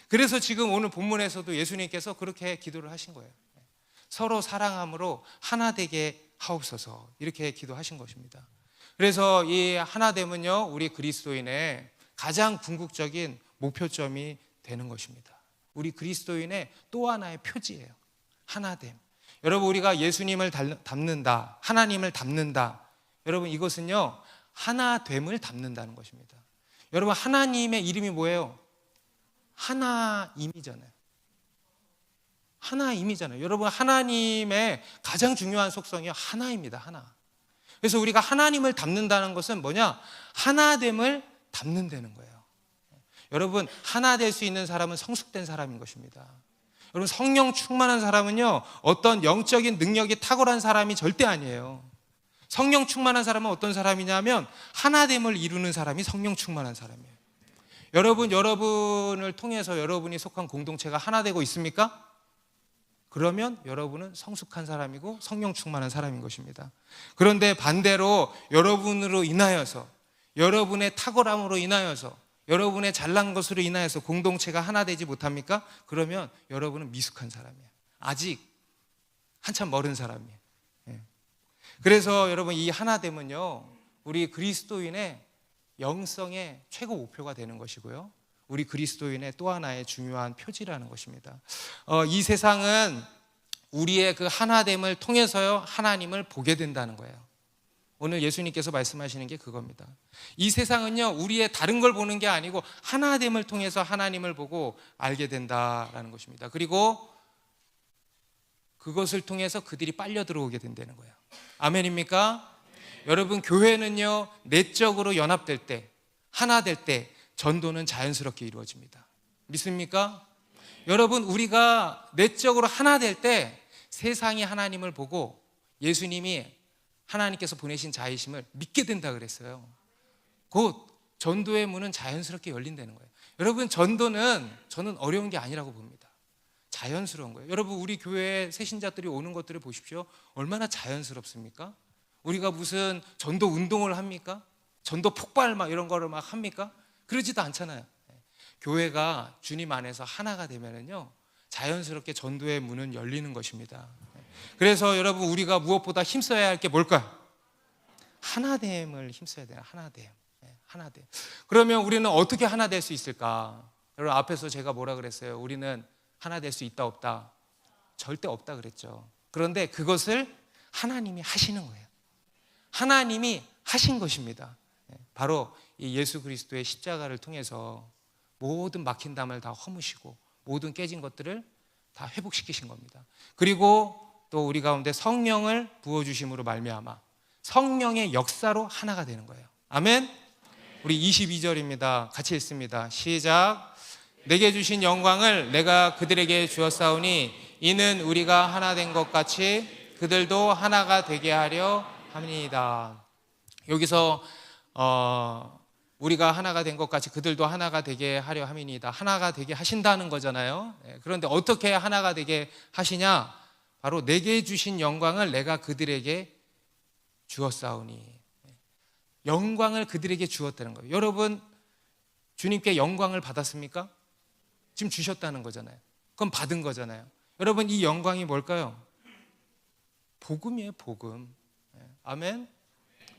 그래서 지금 오늘 본문에서도 예수님께서 그렇게 기도를 하신 거예요. 서로 사랑함으로 하나 되게 하옵소서, 이렇게 기도하신 것입니다. 그래서 이 하나됨은요, 우리 그리스도인의 가장 궁극적인 목표점이 되는 것입니다. 우리 그리스도인의 또 하나의 표지예요. 하나됨. 여러분, 우리가 예수님을 닮는다, 하나님을 닮는다, 여러분 이것은요, 하나됨을 닮는다는 것입니다. 여러분, 하나님의 이름이 뭐예요? 하나임이잖아요. 하나임이잖아요. 여러분, 하나님의 가장 중요한 속성이 하나입니다. 하나. 그래서 우리가 하나님을 닮는다는 것은 뭐냐? 하나됨을 닮는다는 거예요. 여러분, 하나 될 수 있는 사람은 성숙된 사람인 것입니다. 여러분, 성령 충만한 사람은요, 어떤 영적인 능력이 탁월한 사람이 절대 아니에요. 성령 충만한 사람은 어떤 사람이냐면 하나됨을 이루는 사람이 성령 충만한 사람이에요. 여러분, 여러분을 통해서 여러분이 속한 공동체가 하나 되고 있습니까? 그러면 여러분은 성숙한 사람이고 성령 충만한 사람인 것입니다. 그런데 반대로 여러분으로 인하여서, 여러분의 탁월함으로 인하여서, 여러분의 잘난 것으로 인하여서 공동체가 하나 되지 못합니까? 그러면 여러분은 미숙한 사람이에요. 아직 한참 멀은 사람이에요. 그래서 여러분, 이 하나됨은요, 우리 그리스도인의 영성의 최고 목표가 되는 것이고요, 우리 그리스도인의 또 하나의 중요한 표지라는 것입니다. 이 세상은 우리의 그 하나됨을 통해서요, 하나님을 보게 된다는 거예요. 오늘 예수님께서 말씀하시는 게 그겁니다. 이 세상은요, 우리의 다른 걸 보는 게 아니고 하나됨을 통해서 하나님을 보고 알게 된다라는 것입니다. 그리고 그것을 통해서 그들이 빨려 들어오게 된다는 거예요. 아멘입니까? 여러분, 교회는요, 내적으로 연합될 때, 하나 될 때 전도는 자연스럽게 이루어집니다. 믿습니까? 여러분, 우리가 내적으로 하나 될 때 세상이 하나님을 보고 예수님이 하나님께서 보내신 자이심을 믿게 된다 그랬어요. 곧 전도의 문은 자연스럽게 열린다는 거예요. 여러분, 전도는 저는 어려운 게 아니라고 봅니다. 자연스러운 거예요. 여러분, 우리 교회에 새신자들이 오는 것들을 보십시오. 얼마나 자연스럽습니까? 우리가 무슨 전도 운동을 합니까? 전도 폭발 막 이런 거를 막 합니까? 그러지도 않잖아요. 교회가 주님 안에서 하나가 되면은요, 자연스럽게 전도의 문은 열리는 것입니다. 그래서 여러분, 우리가 무엇보다 힘써야 할 게 뭘까요? 하나됨을 힘써야 돼요. 하나됨. 하나됨. 그러면 우리는 어떻게 하나 될 수 있을까? 여러분, 앞에서 제가 뭐라 그랬어요? 우리는 하나 될 수 있다 없다? 절대 없다 그랬죠. 그런데 그것을 하나님이 하시는 거예요. 하나님이 하신 것입니다. 바로 이 예수 그리스도의 십자가를 통해서 모든 막힌 담을 다 허무시고 모든 깨진 것들을 다 회복시키신 겁니다. 그리고 또 우리 가운데 성령을 부어주심으로 말미암아 성령의 역사로 하나가 되는 거예요. 아멘. 우리 22절입니다. 같이 읽습니다. 시작. 내게 주신 영광을 내가 그들에게 주었사오니 이는 우리가 하나 된 것 같이 그들도 하나가 되게 하려 함이니이다. 여기서 우리가 하나가 된 것 같이 그들도 하나가 되게 하려 함이니이다. 하나가 되게 하신다는 거잖아요. 그런데 어떻게 하나가 되게 하시냐? 바로 내게 주신 영광을 내가 그들에게 주었사오니. 영광을 그들에게 주었다는 거예요. 여러분, 주님께 영광을 받았습니까? 지금 주셨다는 거잖아요. 그럼 받은 거잖아요. 여러분, 이 영광이 뭘까요? 복음이에요, 복음. 아멘.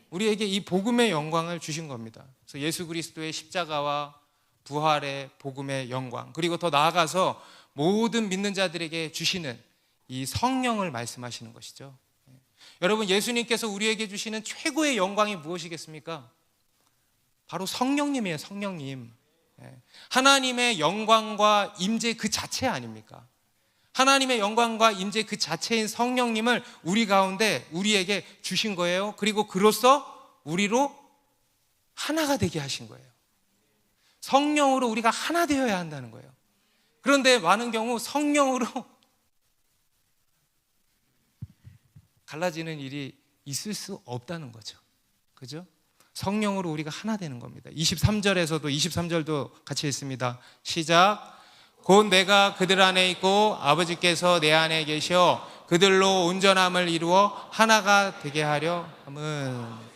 우리에게 이 복음의 영광을 주신 겁니다. 그래서 예수 그리스도의 십자가와 부활의 복음의 영광, 그리고 더 나아가서 모든 믿는 자들에게 주시는 이 성령을 말씀하시는 것이죠. 여러분, 예수님께서 우리에게 주시는 최고의 영광이 무엇이겠습니까? 바로 성령님이에요. 성령님. 하나님의 영광과 임재 그 자체 아닙니까? 하나님의 영광과 임재 그 자체인 성령님을 우리 가운데 우리에게 주신 거예요. 그리고 그로써 우리로 하나가 되게 하신 거예요. 성령으로 우리가 하나 되어야 한다는 거예요. 그런데 많은 경우 성령으로 갈라지는 일이 있을 수 없다는 거죠. 그죠? 성령으로 우리가 하나 되는 겁니다. 23절도 같이 읽습니다. 시작. 곧 내가 그들 안에 있고 아버지께서 내 안에 계셔 그들로 온전함을 이루어 하나가 되게 하려 함은.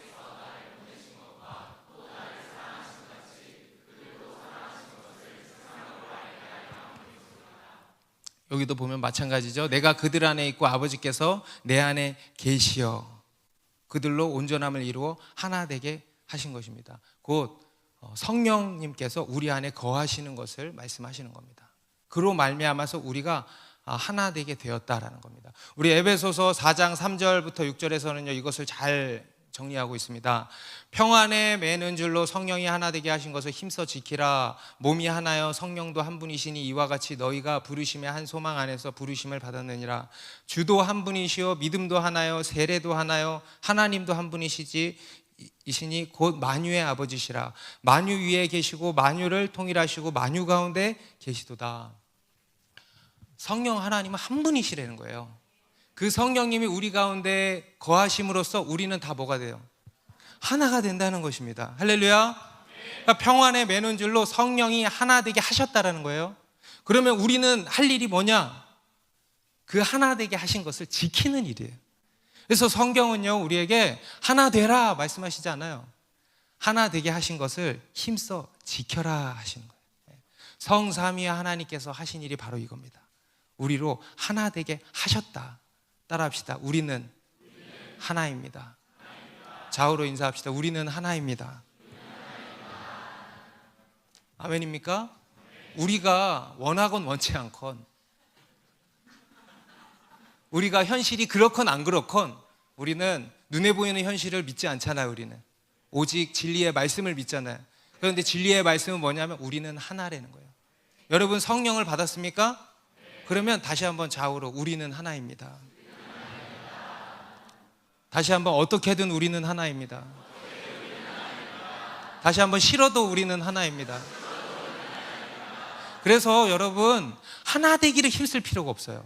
여기도 보면 마찬가지죠. 내가 그들 안에 있고 아버지께서 내 안에 계시어 그들로 온전함을 이루어 하나 되게 하신 것입니다. 곧 성령님께서 우리 안에 거하시는 것을 말씀하시는 겁니다. 그로 말미암아서 우리가 하나 되게 되었다라는 겁니다. 우리 에베소서 4장 3절부터 6절에서는요 이것을 잘 정리하고 있습니다. 평안에 매는 줄로 성령이 하나 되게 하신 것을 힘써 지키라. 몸이 하나여 성령도 한 분이시니 이와 같이 너희가 부르심의 한 소망 안에서 부르심을 받았느니라. 주도 한 분이시요 믿음도 하나요 세례도 하나요 하나님도 한 분이시지 이시니 곧 만유의 아버지시라. 만유 위에 계시고 만유를 통일하시고 만유 가운데 계시도다. 성령 하나님은 한 분이시라는 거예요. 그 성령님이 우리 가운데 거하심으로써 우리는 다 뭐가 돼요? 하나가 된다는 것입니다. 할렐루야. 그러니까 평안에 매는 줄로 성령이 하나 되게 하셨다라는 거예요. 그러면 우리는 할 일이 뭐냐? 그 하나 되게 하신 것을 지키는 일이에요. 그래서 성경은요 우리에게 하나 되라 말씀하시지 않아요. 하나 되게 하신 것을 힘써 지켜라 하시는 거예요. 성삼위 하나님께서 하신 일이 바로 이겁니다. 우리로 하나 되게 하셨다. 따라합시다. 우리는 하나입니다. 좌우로 인사합시다. 우리는 하나입니다. 아멘입니까? 우리가 원하건 원치 않건, 우리가 현실이 그렇건 안 그렇건 우리는 눈에 보이는 현실을 믿지 않잖아요. 우리는 오직 진리의 말씀을 믿잖아요. 그런데 진리의 말씀은 뭐냐면 우리는 하나라는 거예요. 여러분 성령을 받았습니까? 그러면 다시 한번 좌우로 우리는 하나입니다. 다시 한번 어떻게든 우리는 하나입니다. 다시 한번 싫어도 우리는 하나입니다. 그래서 여러분 하나 되기를 힘쓸 필요가 없어요.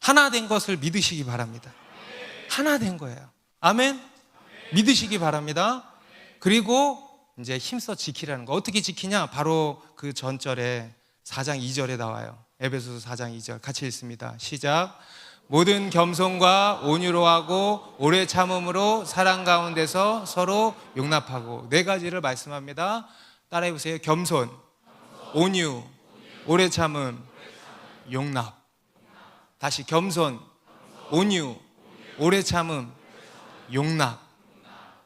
하나 된 것을 믿으시기 바랍니다. 하나 된 거예요. 아멘? 믿으시기 바랍니다. 그리고 이제 힘써 지키라는 거. 어떻게 지키냐? 바로 그 전절에 4장 2절에 나와요. 에베소서 4장 2절 같이 읽습니다. 시작. 모든 겸손과 온유로 하고 오래 참음으로 사랑 가운데서 서로 용납하고. 네 가지를 말씀합니다. 따라해 보세요. 겸손, 온유, 오래 참음, 용납. 다시 겸손, 온유, 오래 참음, 용납.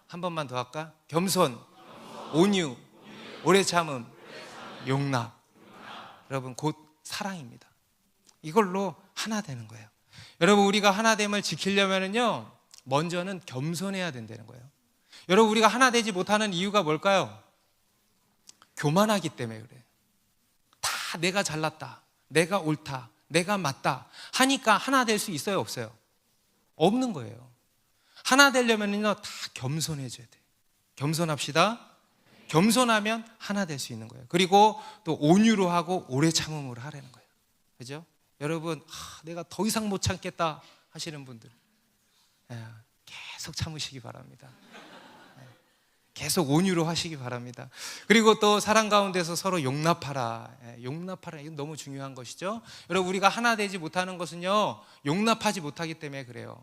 한 번만 더 할까? 겸손, 온유, 오래 참음, 용납. 여러분 곧 사랑입니다. 이걸로 하나 되는 거예요. 여러분 우리가 하나됨을 지키려면요 먼저는 겸손해야 된다는 거예요. 여러분 우리가 하나 되지 못하는 이유가 뭘까요? 교만하기 때문에 그래요. 다 내가 잘났다, 내가 옳다, 내가 맞다 하니까 하나 될 수 있어요? 없어요? 없는 거예요. 하나 되려면요 다 겸손해져야 돼요. 겸손합시다. 겸손하면 하나 될 수 있는 거예요. 그리고 또 온유로 하고 오래 참음으로 하라는 거예요. 그죠? 여러분 내가 더 이상 못 참겠다 하시는 분들 계속 참으시기 바랍니다. 계속 온유로 하시기 바랍니다. 그리고 또 사랑 가운데서 서로 용납하라. 용납하라. 이건 너무 중요한 것이죠. 여러분 우리가 하나 되지 못하는 것은요 용납하지 못하기 때문에 그래요.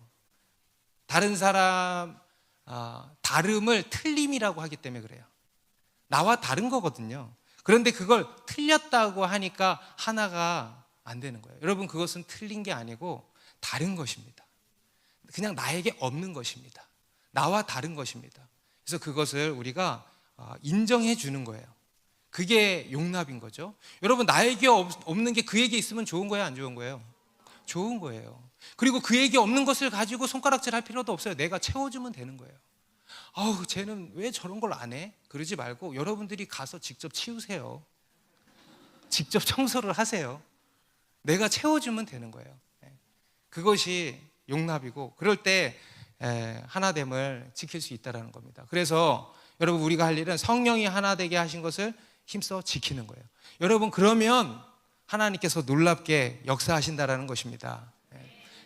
다른 사람 다름을 틀림이라고 하기 때문에 그래요. 나와 다른 거거든요. 그런데 그걸 틀렸다고 하니까 하나가 안 되는 거예요. 여러분 그것은 틀린 게 아니고 다른 것입니다. 그냥 나에게 없는 것입니다. 나와 다른 것입니다. 그래서 그것을 우리가 인정해 주는 거예요. 그게 용납인 거죠. 여러분 나에게 없는 게 그에게 있으면 좋은 거예요? 안 좋은 거예요? 좋은 거예요. 그리고 그에게 없는 것을 가지고 손가락질 할 필요도 없어요. 내가 채워주면 되는 거예요. 아우 쟤는 왜 저런 걸 안 해? 그러지 말고 여러분들이 가서 직접 치우세요. 직접 청소를 하세요. 내가 채워주면 되는 거예요. 그것이 용납이고 그럴 때 하나됨을 지킬 수 있다는 겁니다. 그래서 여러분 우리가 할 일은 성령이 하나 되게 하신 것을 힘써 지키는 거예요. 여러분 그러면 하나님께서 놀랍게 역사하신다는 것입니다.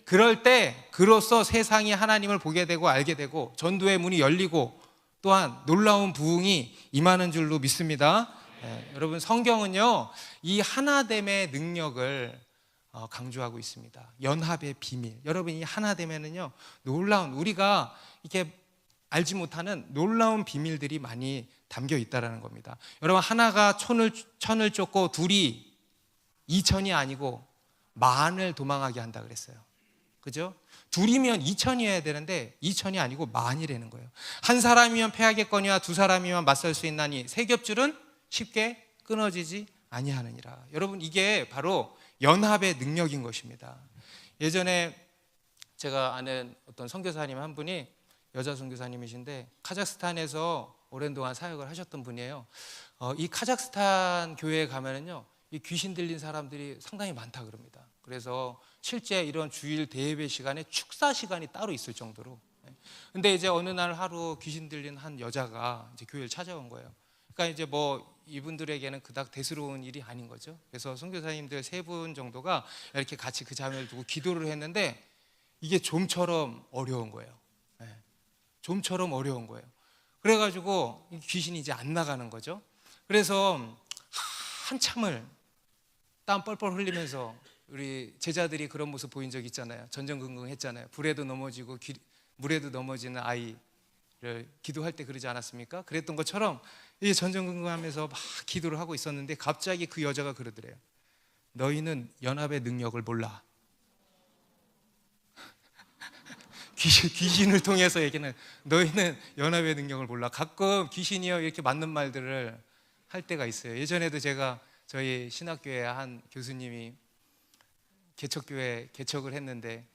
그럴 때 그로써 세상이 하나님을 보게 되고 알게 되고 전도의 문이 열리고 또한 놀라운 부흥이 임하는 줄로 믿습니다. 여러분 성경은요 이 하나됨의 능력을 강조하고 있습니다. 연합의 비밀. 여러분 이 하나됨에는요 놀라운 우리가 이렇게 알지 못하는 놀라운 비밀들이 많이 담겨 있다라는 겁니다. 여러분 하나가 천을 쫓고 둘이 2천이 아니고 만을 도망하게 한다 그랬어요. 그죠? 둘이면 2천이어야 되는데 2천이 아니고 만이라는 거예요. 한 사람이면 패하겠거니와 두 사람이면 맞설 수 있나니 세 겹줄은 쉽게 끊어지지 아니하느니라. 여러분, 이게 바로 연합의 능력인 것입니다. 예전에 제가 아는 어떤 선교사님 한 분이 여자 선교사님이신데 카자흐스탄에서 오랜 동안 사역을 하셨던 분이에요. 이 카자흐스탄 교회에 가면은요, 이 귀신 들린 사람들이 상당히 많다 그럽니다. 그래서 실제 이런 주일 대예배 시간에 축사 시간이 따로 있을 정도로. 근데 이제 어느 날 하루 귀신 들린 한 여자가 이제 교회를 찾아온 거예요. 그러니까 이제 뭐 이분들에게는 그닥 대수로운 일이 아닌 거죠. 그래서 선교사님들 3분 정도가 이렇게 같이 그 자매를 두고 기도를 했는데 이게 좀처럼 어려운 거예요. 좀처럼 어려운 거예요. 그래가지고 귀신이 이제 안 나가는 거죠. 그래서 한참을 땀 뻘뻘 흘리면서 우리 제자들이 그런 모습 보인 적 있잖아요. 전전긍긍했잖아요. 불에도 넘어지고 물에도 넘어지는 아이를 기도할 때 그러지 않았습니까? 그랬던 것처럼 이 전전긍긍하면서 막 기도를 하고 있었는데 갑자기 그 여자가 그러더래요. 너희는 연합의 능력을 몰라. 귀신을 통해서 얘기는, 너희는 연합의 능력을 몰라. 가끔 귀신이요 이렇게 맞는 말들을 할 때가 있어요. 예전에도 제가 저희 신학교에 한 교수님이 개척교회 개척을 했는데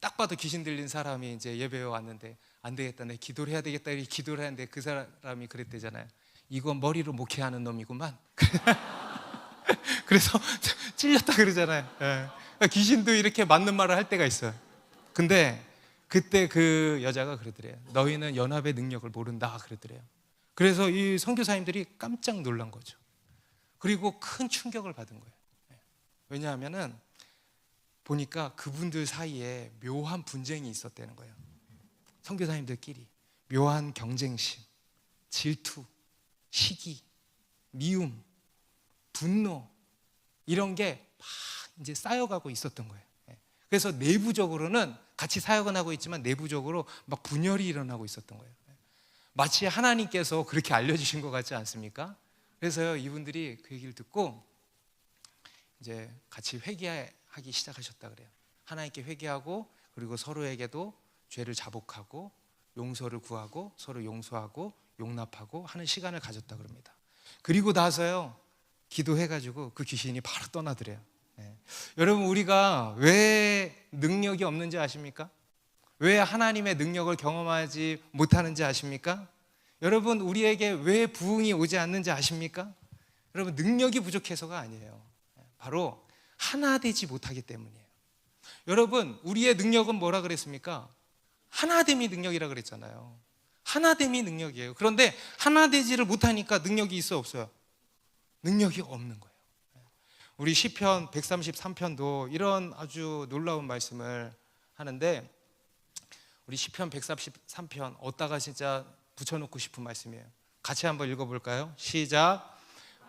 딱 봐도 귀신 들린 사람이 이제 예배에 왔는데 안 되겠다, 내 기도를 해야 되겠다 이렇게 기도를 했는데 그 사람이 그랬대잖아요. 이건 머리로 목회하는 놈이구만. 그래서 찔렸다 그러잖아요. 그러니까 귀신도 이렇게 맞는 말을 할 때가 있어요. 근데 그때 그 여자가 그러더래요. 너희는 연합의 능력을 모른다 그러더래요. 그래서 이 선교사님들이 깜짝 놀란 거죠. 그리고 큰 충격을 받은 거예요. 왜냐하면은 보니까 그분들 사이에 묘한 분쟁이 있었다는 거예요. 선교사님들끼리 묘한 경쟁심, 질투, 시기, 미움, 분노 이런 게 막 이제 쌓여가고 있었던 거예요. 그래서 내부적으로는 같이 사역은 하고 있지만 내부적으로 막 분열이 일어나고 있었던 거예요. 마치 하나님께서 그렇게 알려주신 것 같지 않습니까? 그래서요, 이분들이 그 얘기를 듣고 이제 같이 회개하기 시작하셨다 그래요. 하나님께 회개하고 그리고 서로에게도 죄를 자복하고 용서를 구하고 서로 용서하고 용납하고 하는 시간을 가졌다 그럽니다. 그리고 나서요, 기도해가지고 그 귀신이 바로 떠나더래요. 여러분, 우리가 왜 능력이 없는지 아십니까? 왜 하나님의 능력을 경험하지 못하는지 아십니까? 여러분, 우리에게 왜 부흥이 오지 않는지 아십니까? 여러분, 능력이 부족해서가 아니에요. 바로 하나 되지 못하기 때문이에요. 여러분, 우리의 능력은 뭐라 그랬습니까? 하나됨이 능력이라 그랬잖아요. 하나됨이 능력이에요. 그런데 하나 되지를 못하니까 능력이 있어 없어요? 능력이 없는 거예요. 우리 시편 133편도 이런 아주 놀라운 말씀을 하는데, 우리 시편 133편 어디다가 진짜 붙여놓고 싶은 말씀이에요. 같이 한번 읽어볼까요? 시작.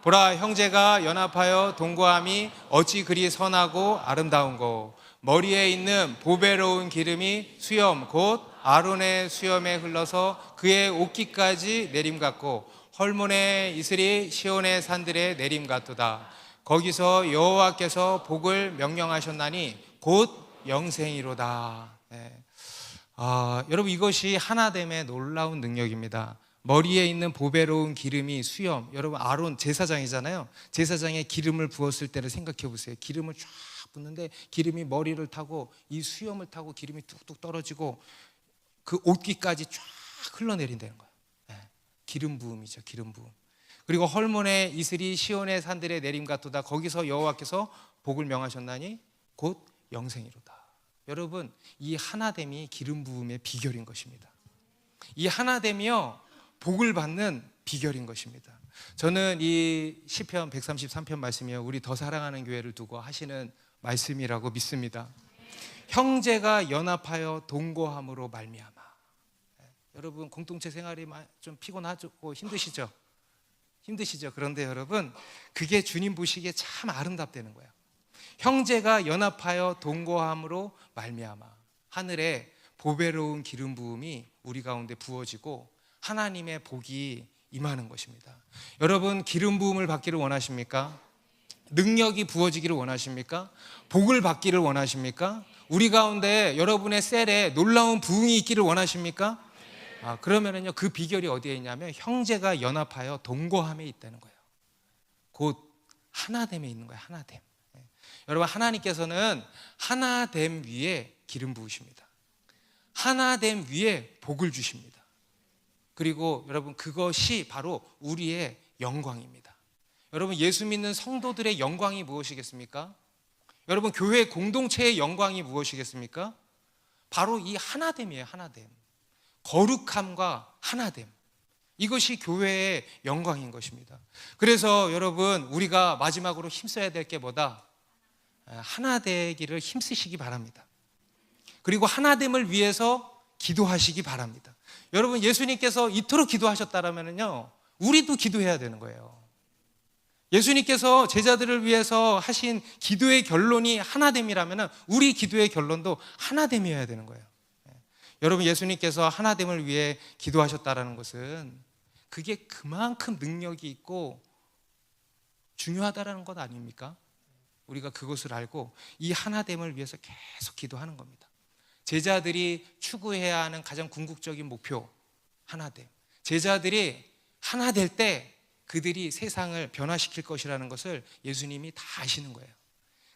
보라, 형제가 연합하여 동거함이 어찌 그리 선하고 아름다운고, 머리에 있는 보배로운 기름이 수염 곧 아론의 수염에 흘러서 그의 옷깃까지 내림 같고, 헐몬의 이슬이 시온의 산들에 내림 같도다. 거기서 여호와께서 복을 명령하셨나니 곧 영생이로다. 여러분, 이것이 하나됨의 놀라운 능력입니다. 머리에 있는 보배로운 기름이 수염. 여러분, 아론 제사장이잖아요. 제사장에 기름을 부었을 때를 생각해 보세요. 기름을 쫙 붓는데 기름이 머리를 타고 이 수염을 타고 기름이 뚝뚝 떨어지고 그 옷깃까지 쫙 흘러내린다는 거예요. 기름 부음이죠. 기름 부음. 그리고 헐몬의 이슬이 시온의 산들에 내림 같도다. 거기서 여호와께서 복을 명하셨나니 곧 영생이로다. 여러분, 이 하나됨이 기름 부음의 비결인 것입니다. 이 하나됨이요, 복을 받는 비결인 것입니다. 저는 이 시편 133편 말씀이요, 우리 더 사랑하는 교회를 두고 하시는 말씀이라고 믿습니다. 형제가 연합하여 동거함으로 말미암아. 여러분, 공동체 생활이 좀 피곤하고 힘드시죠? 그런데 여러분, 그게 주님 보시기에 참 아름답다는 거예요. 형제가 연합하여 동거함으로 말미암아 하늘에 보배로운 기름 부음이 우리 가운데 부어지고 하나님의 복이 임하는 것입니다. 여러분, 기름 부음을 받기를 원하십니까? 능력이 부어지기를 원하십니까? 복을 받기를 원하십니까? 우리 가운데 여러분의 셀에 놀라운 부흥이 있기를 원하십니까? 그러면은요, 그 비결이 어디에 있냐면 형제가 연합하여 동거함에 있다는 거예요. 곧 하나됨에 있는 거예요. 하나됨. 여러분, 하나님께서는 하나됨 위에 기름 부으십니다. 하나됨 위에 복을 주십니다. 그리고 여러분, 그것이 바로 우리의 영광입니다. 여러분, 예수 믿는 성도들의 영광이 무엇이겠습니까? 여러분, 교회 공동체의 영광이 무엇이겠습니까? 바로 이 하나됨이에요. 하나됨. 거룩함과 하나됨. 이것이 교회의 영광인 것입니다. 그래서 여러분, 우리가 마지막으로 힘써야 될 게 뭐다? 하나 되기를 힘쓰시기 바랍니다. 그리고 하나됨을 위해서 기도하시기 바랍니다. 여러분, 예수님께서 이토록 기도하셨다면요, 우리도 기도해야 되는 거예요. 예수님께서 제자들을 위해서 하신 기도의 결론이 하나됨이라면 우리 기도의 결론도 하나됨이어야 되는 거예요. 여러분, 예수님께서 하나됨을 위해 기도하셨다는 것은 그게 그만큼 능력이 있고 중요하다는 것 아닙니까? 우리가 그것을 알고 이 하나됨을 위해서 계속 기도하는 겁니다. 제자들이 추구해야 하는 가장 궁극적인 목표, 하나됨. 제자들이 하나 될 때 그들이 세상을 변화시킬 것이라는 것을 예수님이 다 아시는 거예요.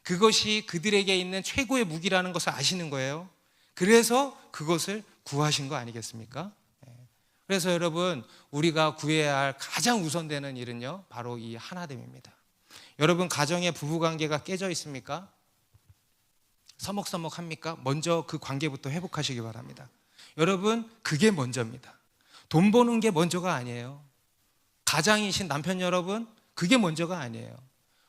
그것이 그들에게 있는 최고의 무기라는 것을 아시는 거예요. 그래서 그것을 구하신 거 아니겠습니까? 그래서 여러분, 우리가 구해야 할 가장 우선되는 일은요, 바로 이 하나됨입니다. 여러분, 가정의 부부관계가 깨져 있습니까? 서먹서먹합니까? 먼저 그 관계부터 회복하시기 바랍니다. 여러분, 그게 먼저입니다. 돈 버는 게 먼저가 아니에요. 가장이신 남편 여러분, 그게 먼저가 아니에요.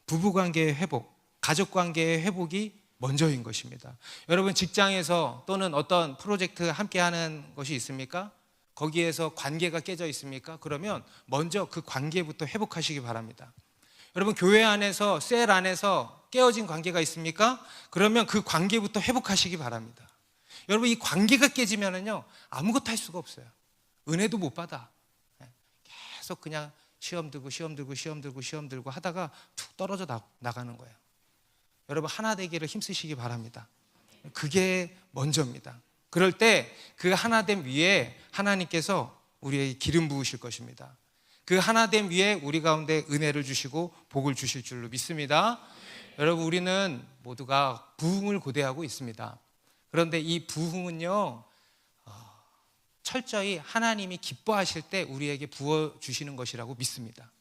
부부관계의 회복, 가족관계의 회복이 먼저인 것입니다. 여러분, 직장에서 또는 어떤 프로젝트 함께 하는 것이 있습니까? 거기에서 관계가 깨져 있습니까? 그러면 먼저 그 관계부터 회복하시기 바랍니다. 여러분, 교회 안에서, 셀 안에서 깨어진 관계가 있습니까? 그러면 그 관계부터 회복하시기 바랍니다. 여러분, 이 관계가 깨지면은요, 아무것도 할 수가 없어요. 은혜도 못 받아. 계속 그냥 시험 들고 하다가 툭 떨어져 나가는 거예요. 여러분, 하나 되기를 힘쓰시기 바랍니다. 그게 먼저입니다. 그럴 때 그 하나됨 위에 하나님께서 우리에게 기름 부으실 것입니다. 그 하나됨 위에 우리 가운데 은혜를 주시고 복을 주실 줄로 믿습니다. 여러분, 우리는 모두가 부흥을 고대하고 있습니다. 그런데 이 부흥은요, 철저히 하나님이 기뻐하실 때 우리에게 부어주시는 것이라고 믿습니다.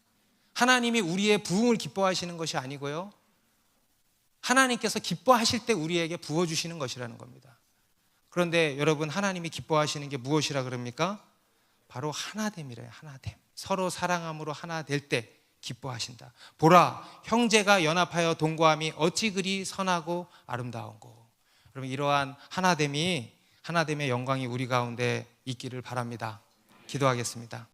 하나님이 우리의 부흥을 기뻐하시는 것이 아니고요, 하나님께서 기뻐하실 때 우리에게 부어주시는 것이라는 겁니다. 그런데 여러분, 하나님이 기뻐하시는 게 무엇이라 그럽니까? 바로 하나됨이래요. 하나됨. 서로 사랑함으로 하나 될 때 기뻐하신다. 보라, 형제가 연합하여 동거함이 어찌 그리 선하고 아름다운고. 여러분, 이러한 하나됨의 영광이 우리 가운데 있기를 바랍니다. 기도하겠습니다.